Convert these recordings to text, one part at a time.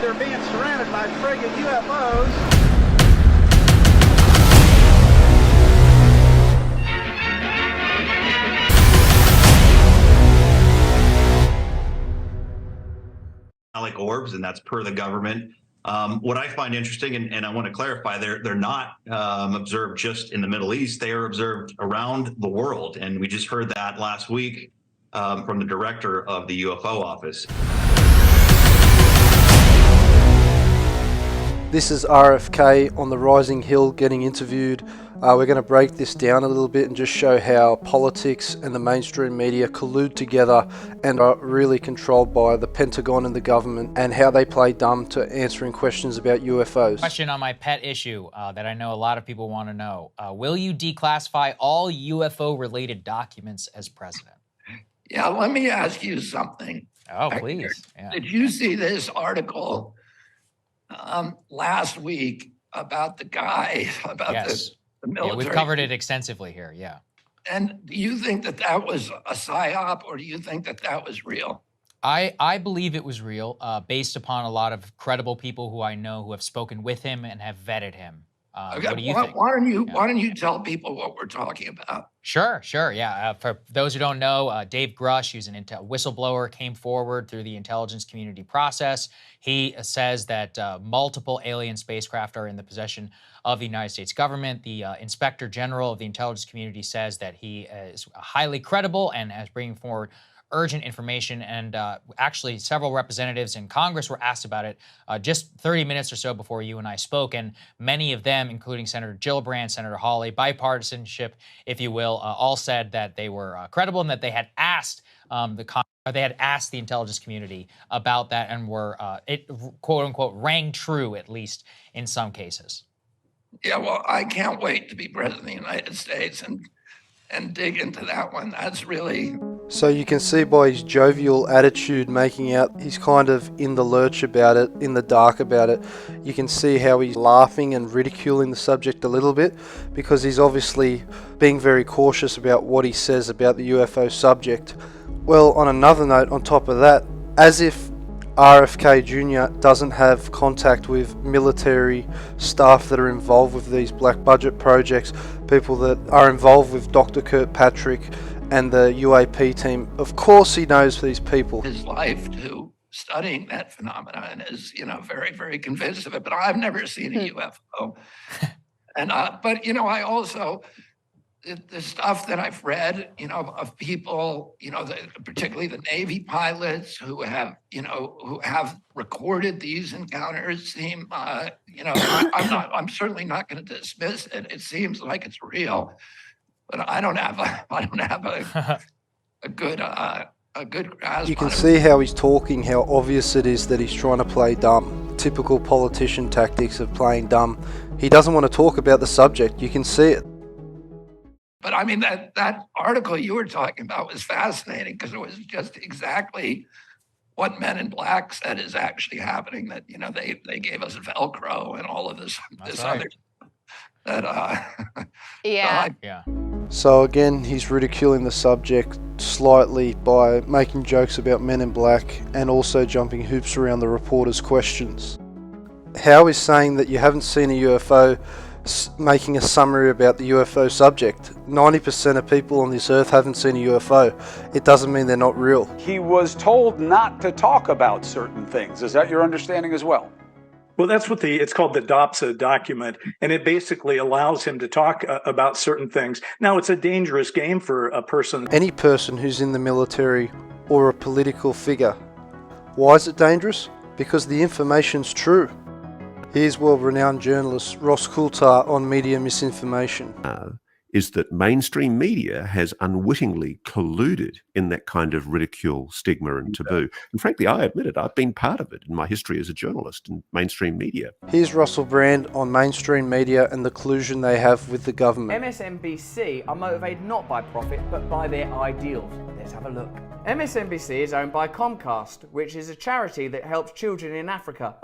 They're being surrounded by friggin' UFOs. Like orbs, and that's per the government. What I find interesting, and I want to clarify, they're not observed just in the Middle East. They are observed around the world, and we just heard that last week from the director of the UFO office. This is RFK on the Rising Hill getting interviewed. We're going to break this down a little bit and just show how politics and the mainstream media collude together and are really controlled by the Pentagon and the government, and how they play dumb to answering questions about UFOs. Question on my pet issue that I know a lot of people want to know. Will you declassify all UFO-related documents as president? Yeah, let me ask you something. Oh, please. Yeah. Did you see this article last week about the guy, about Yes. the military? Yeah, we've covered it extensively here, yeah. And do you think that that was a psyop, or do you think that that was real? I believe it was real, based upon a lot of credible people who I know who have spoken with him and have vetted him. Okay, What do you why, think? why don't you tell people what we're talking about? Sure, yeah. For those who don't know, Dave Grush, who's an whistleblower, came forward through the intelligence community process. He says that multiple alien spacecraft are in the possession of the United States government. The Inspector General of the intelligence community says that he is highly credible and is bringing forward urgent information, and actually several representatives in Congress were asked about it just 30 minutes or so before you and I spoke, and many of them, including Senator Gillibrand, Senator Hawley, bipartisanship, if you will, all said that they were credible and that they had asked the intelligence community about that, and were it quote unquote rang true, at least in some cases. Yeah, well, I can't wait to be president of the United States and dig into that one. That's really... So you can see by his jovial attitude, making out he's kind of in the lurch about it, in the dark about it. You can see how he's laughing and ridiculing the subject a little bit, because he's obviously being very cautious about what he says about the UFO subject. Well, on another note, on top of that, as if RFK Jr. doesn't have contact with military staff that are involved with these black budget projects, people that are involved with Dr. Kirkpatrick and the UAP team. Of course he knows these people. His life to studying that phenomenon is, very, very convinced of it. But I've never seen a UFO. And but I also, the stuff that I've read, of people, particularly the Navy pilots who have recorded these encounters seem, I'm certainly not going to dismiss it. It seems like it's real. But I don't have a good grasp. You can see how he's talking, how obvious it is that he's trying to play dumb. Typical politician tactics of playing dumb. He doesn't want to talk about the subject. You can see it. But I mean, that article you were talking about was fascinating, because it was just exactly what Men in Black said is actually happening. That they gave us Velcro and all of this other. Yeah. So again, he's ridiculing the subject slightly by making jokes about Men in Black and also jumping hoops around the reporter's questions. How is saying that you haven't seen a UFO making a summary about the UFO subject? 90% of people on this earth haven't seen a UFO. It doesn't mean they're not real. He was told not to talk about certain things. Is that your understanding as well? Well, that's what it's called the DOPSA document, and it basically allows him to talk about certain things. Now, it's a dangerous game for a person. Any person who's in the military or a political figure. Why is it dangerous? Because the information's true. Here's world-renowned journalist Ross Coulthart on media misinformation. Is that mainstream media has unwittingly colluded in that kind of ridicule, stigma and taboo. And frankly, I admit it, I've been part of it in my history as a journalist in mainstream media. Here's Russell Brand on mainstream media and the collusion they have with the government. MSNBC are motivated not by profit, but by their ideals. Let's have a look. MSNBC is owned by Comcast, which is a charity that helps children in Africa.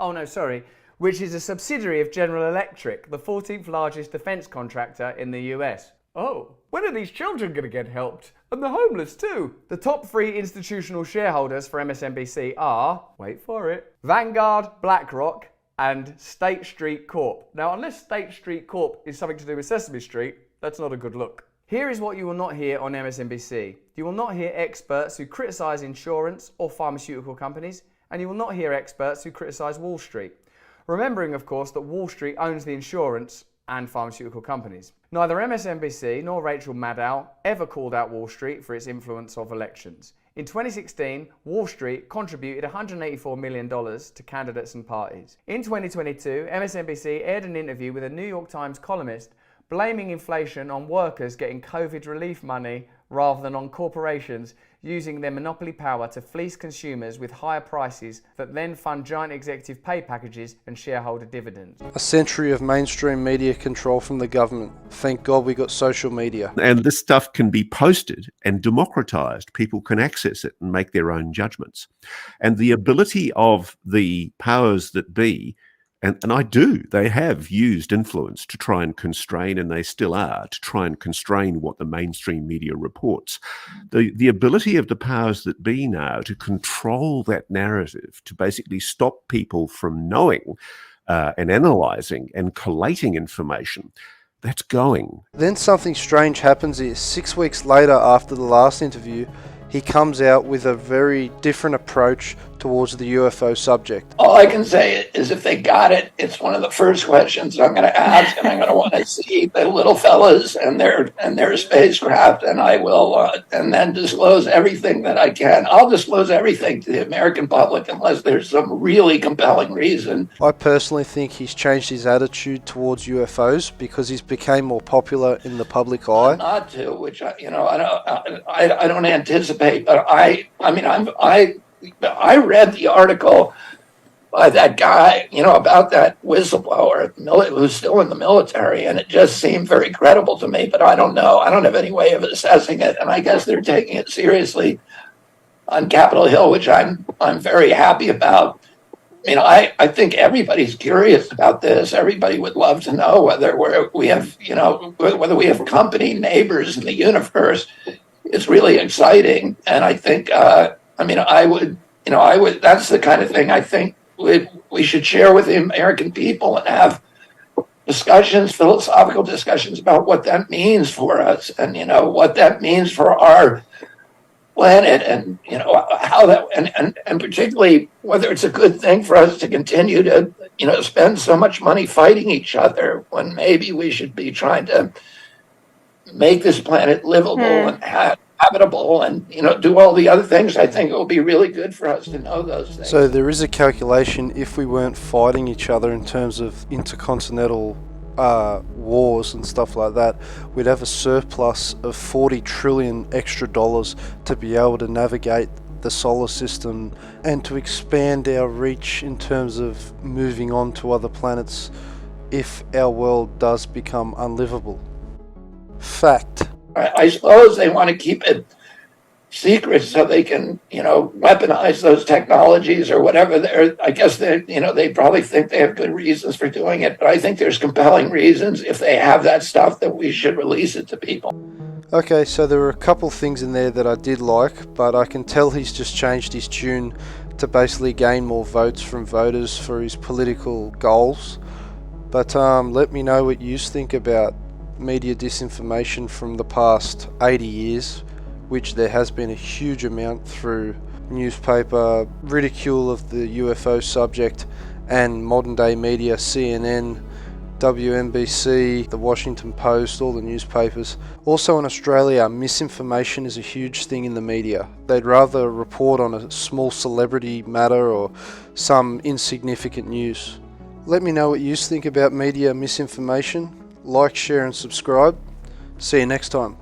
Which is a subsidiary of General Electric, the 14th largest defense contractor in the US. Oh, when are these children going to get helped? And the homeless too. The top 3 institutional shareholders for MSNBC are, wait for it, Vanguard, BlackRock, and State Street Corp. Now, unless State Street Corp is something to do with Sesame Street, that's not a good look. Here is what you will not hear on MSNBC. You will not hear experts who criticize insurance or pharmaceutical companies, and you will not hear experts who criticize Wall Street. Remembering, of course, that Wall Street owns the insurance and pharmaceutical companies. Neither MSNBC nor Rachel Maddow ever called out Wall Street for its influence of elections. In 2016, Wall Street contributed $184 million to candidates and parties. In 2022, MSNBC aired an interview with a New York Times columnist blaming inflation on workers getting COVID relief money rather than on corporations using their monopoly power to fleece consumers with higher prices that then fund giant executive pay packages and shareholder dividends. A century of mainstream media control from the government. Thank God we got social media. And this stuff can be posted and democratized. People can access it and make their own judgments. And the ability of the powers that be, and they have used influence to try and constrain, and they still are, to try and constrain what the mainstream media reports. The ability of the powers that be now to control that narrative, to basically stop people from knowing and analysing and collating information, that's going. Then something strange happens here. 6 weeks later, after the last interview, he comes out with a very different approach towards the UFO subject. All I can say is if they got it, it's one of the first questions I'm going to ask, and I'm going to want to see the little fellas and their spacecraft, and I will and then disclose everything that I can. I'll disclose everything to the American public unless there's some really compelling reason. I personally think he's changed his attitude towards UFOs because he's become more popular in the public eye. Not to, which I don't anticipate, but I read the article by that guy, about that whistleblower who's still in the military, and it just seemed very credible to me, but I don't know. I don't have any way of assessing it, and I guess they're taking it seriously on Capitol Hill, which I'm very happy about. I think everybody's curious about this. Everybody would love to know whether we have company neighbors in the universe. It's really exciting, and I think I would that's the kind of thing I think we should share with the American people and have philosophical discussions about what that means for us, and what that means for our planet, and how that and particularly whether it's a good thing for us to continue to spend so much money fighting each other when maybe we should be trying to make this planet livable and habitable, and do all the other things. I think it will be really good for us to know those things. So there is a calculation, if we weren't fighting each other in terms of intercontinental wars and stuff like that, we'd have a surplus of 40 trillion extra dollars to be able to navigate the solar system and to expand our reach in terms of moving on to other planets if our world does become unlivable. Fact. I suppose they want to keep it secret so they can, weaponize those technologies or whatever. I guess they probably think they have good reasons for doing it, but I think there's compelling reasons if they have that stuff that we should release it to people. Okay, so there were a couple things in there that I did like, but I can tell he's just changed his tune to basically gain more votes from voters for his political goals. But let me know what you think about media disinformation from the past 80 years, which there has been a huge amount through newspaper ridicule of the UFO subject and modern day media, CNN, WNBC, the Washington Post, all the newspapers. Also in Australia, misinformation is a huge thing in the media. They'd rather report on a small celebrity matter or some insignificant news. Let me know what you think about media misinformation. Like, share and subscribe. See you next time.